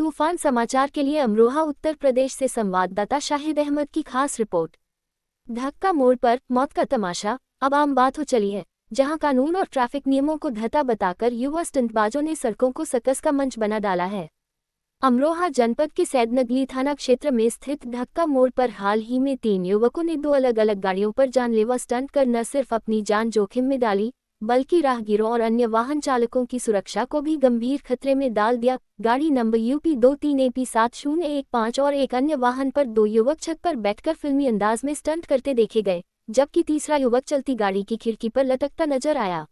तूफान समाचार के लिए अमरोहा उत्तर प्रदेश से संवाददाता शाहिद अहमद की खास रिपोर्ट। धक्का मोड़ पर मौत का तमाशा अब आम बात हो चली है, जहां कानून और ट्रैफिक नियमों को धता बताकर युवा स्टंटबाजों ने सड़कों को सर्कस का मंच बना डाला है। अमरोहा जनपद के सैदनगली थाना क्षेत्र में स्थित धक्का मोड़ पर हाल ही में 3 युवकों ने 2 अलग अलग गाड़ियों पर जानलेवा स्टंट कर न सिर्फ अपनी जान जोखिम में डाली, बल्कि राहगीरों और अन्य वाहन चालकों की सुरक्षा को भी गंभीर खतरे में डाल दिया। गाड़ी नंबर UP 23 AP 7015 और एक अन्य वाहन पर 2 युवक छत पर बैठकर फिल्मी अंदाज में स्टंट करते देखे गए, जबकि तीसरा युवक चलती गाड़ी की खिड़की पर लटकता नजर आया।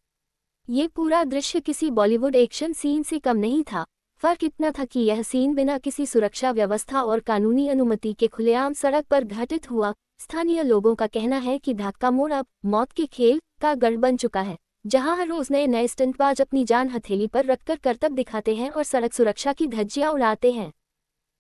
ये पूरा दृश्य किसी बॉलीवुड एक्शन सीन से कम नहीं था। फर्क इतना था कि यह सीन बिना किसी सुरक्षा व्यवस्था और कानूनी अनुमति के खुलेआम सड़क पर घटित हुआ। स्थानीय लोगों का कहना है कि धक्का मोड़ अब मौत के खेल का गढ़ बन चुका है, जहां हर रोज नए नए स्टंटबाज अपनी जान हथेली पर रखकर करतब दिखाते हैं और सड़क सुरक्षा की धज्जियां उड़ाते हैं।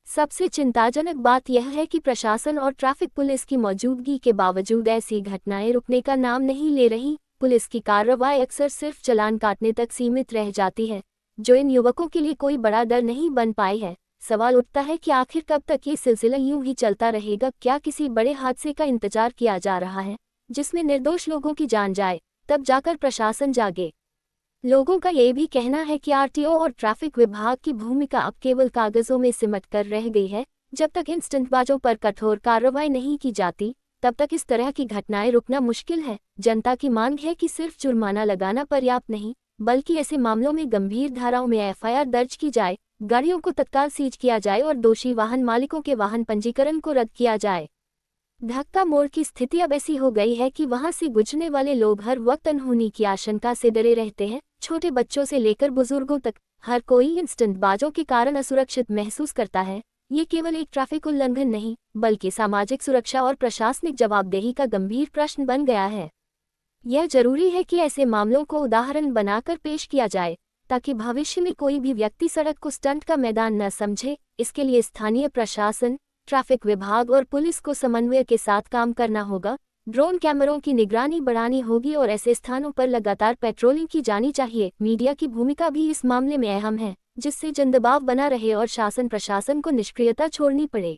सबसे चिंताजनक बात यह है कि प्रशासन और ट्रैफिक पुलिस की मौजूदगी के बावजूद ऐसी घटनाएं रुकने का नाम नहीं ले रही। पुलिस की कार्रवाई अक्सर सिर्फ चालान काटने तक सीमित रह जाती है, जो इन युवकों के लिए कोई बड़ा डर नहीं बन पाई है। सवाल उठता है कि आखिर कब तक ये सिलसिला यूं ही चलता रहेगा? क्या किसी बड़े हादसे का इंतजार किया जा रहा है, जिसमें निर्दोष लोगों की जान जाए, तब जाकर प्रशासन जागे? लोगों का ये भी कहना है कि RTO और ट्रैफिक विभाग की भूमिका अब केवल कागजों में सिमट कर रह गई है। जब तक इन स्टंटबाजों पर कठोर कार्रवाई नहीं की जाती, तब तक इस तरह की घटनाएं रुकना मुश्किल है। जनता की मांग है कि सिर्फ जुर्माना लगाना पर्याप्त नहीं, बल्कि ऐसे मामलों में गंभीर धाराओं में FIR दर्ज की जाए, गाड़ियों को तत्काल सीज किया जाए और दोषी वाहन मालिकों के वाहन पंजीकरण को रद्द किया जाए। धक्का मोड़ की स्थिति अब ऐसी हो गई है कि वहां से गुजरने वाले लोग हर वक्त अनहोनी की आशंका से डरे रहते हैं। छोटे बच्चों से लेकर बुजुर्गों तक हर कोई इन स्टंटबाजों के कारण असुरक्षित महसूस करता है। ये केवल एक ट्रैफिक उल्लंघन नहीं, बल्कि सामाजिक सुरक्षा और प्रशासनिक जवाबदेही का गंभीर प्रश्न बन गया है। यह जरूरी है कि ऐसे मामलों को उदाहरण बनाकर पेश किया जाए, ताकि भविष्य में कोई भी व्यक्ति सड़क को स्टंट का मैदान न समझे। इसके लिए स्थानीय प्रशासन, ट्रैफिक विभाग और पुलिस को समन्वय के साथ काम करना होगा। ड्रोन कैमरों की निगरानी बढ़ानी होगी और ऐसे स्थानों पर लगातार पेट्रोलिंग की जानी चाहिए। मीडिया की भूमिका भी इस मामले में अहम है, जिससे जनदबाव बना रहे और शासन प्रशासन को निष्क्रियता छोड़नी पड़े।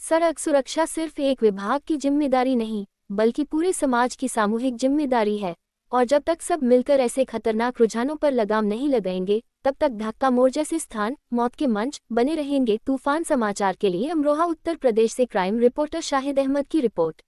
सड़क सुरक्षा सिर्फ एक विभाग की जिम्मेदारी नहीं, बल्कि पूरे समाज की सामूहिक जिम्मेदारी है, और जब तक सब मिलकर ऐसे खतरनाक रुझानों पर लगाम नहीं लगाएंगे, तब तक धक्का मोड़ जैसे स्थान मौत के मंच बने रहेंगे। तूफान समाचार के लिए अमरोहा उत्तर प्रदेश से क्राइम रिपोर्टर शाहिद अहमद की रिपोर्ट।